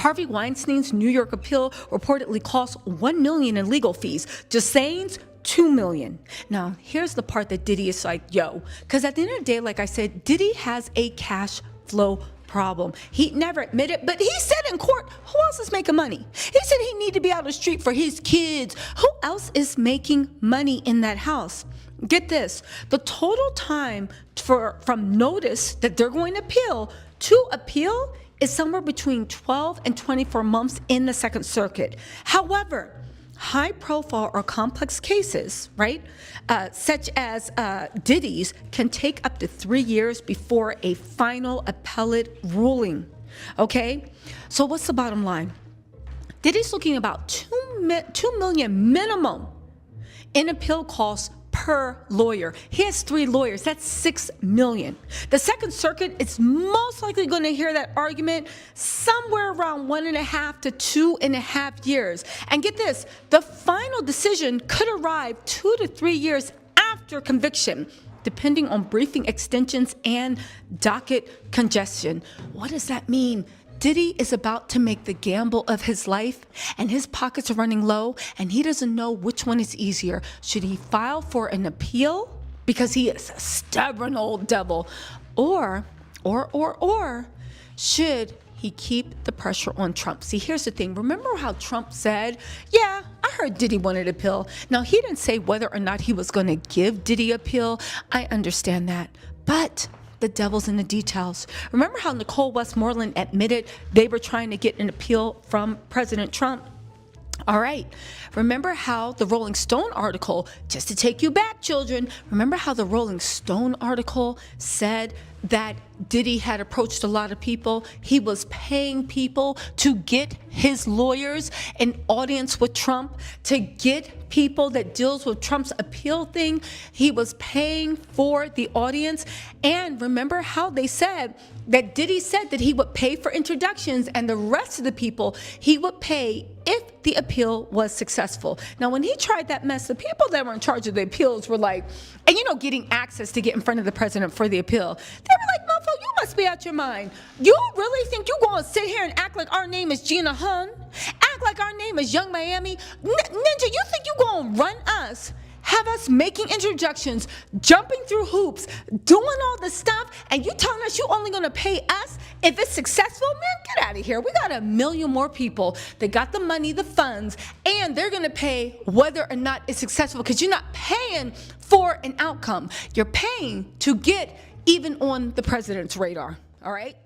Harvey Weinstein's New York appeal reportedly cost $1 million in legal fees. Just $2 million. Now, here's the part that Diddy is like, yo, because at the end of the day, like I said, Diddy has a cash flow problem. He never admitted, but he said in court, who else is making money? He said he need to be out the street for his kids. Who else is making money in that house? Get this, the total time from notice that they're going to appeal is somewhere between 12 and 24 months in the Second Circuit. However, high profile or complex cases, right, such as Diddy's, can take up to 3 years before a final appellate ruling. Okay, so what's the bottom line? Diddy's looking about $2 million minimum in appeal costs per lawyer. He has 3 lawyers. That's $6 million. The Second Circuit is most likely going to hear that argument somewhere around 1.5 to 2.5 years. And get this, the final decision could arrive 2 to 3 years after conviction, depending on briefing extensions and docket congestion. What does that mean? Diddy is about to make the gamble of his life, and his pockets are running low, and he doesn't know which one is easier. Should he file for an appeal because he is a stubborn old devil, or should he keep the pressure on Trump? See, here's the thing. Remember how Trump said, yeah, I heard Diddy wanted a pill. Now, he didn't say whether or not he was going to give Diddy a pill. I understand that, but the devil's in the details. Remember how Nicole Westmoreland admitted they were trying to get an appeal from President Trump? All right. Remember how the Rolling Stone article, just to take you back, children, remember how the Rolling Stone article said that Diddy had approached a lot of people? He was paying people to get his lawyers an audience with Trump, to get people that deals with Trump's appeal thing. He was paying for the audience. And remember how they said that Diddy said that he would pay for introductions, and the rest of the people he would pay if the appeal was successful. Now, when he tried that mess, the people that were in charge of the appeals were like, and getting access to get in front of the president for the appeal. They were like, motherfucker, you must be out your mind. You really think you going to sit here and act like our name is Gina Hun? Act like our name is Young Miami? Ninja, you think you going to run us? Have us making introductions, jumping through hoops, doing all this stuff, and you telling us you only going to pay us if it's successful? Man, get out of here. We got 1 million more people that got the money, the funds, and they're going to pay whether or not it's successful, because you're not paying for an outcome. You're paying to get even on the president's radar. All right?